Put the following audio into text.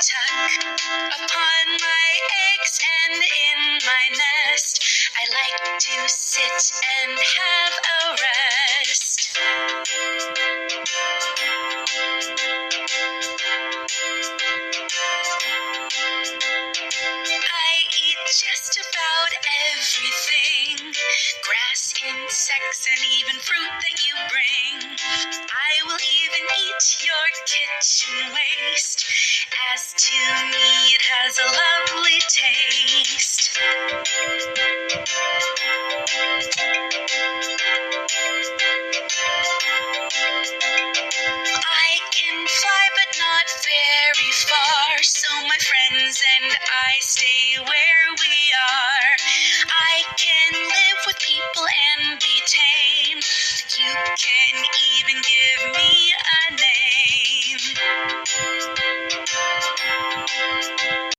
tuck upon my eggs and in my nest, I like to sit and have a rest. I eat just about everything, grass, insects, and even fruit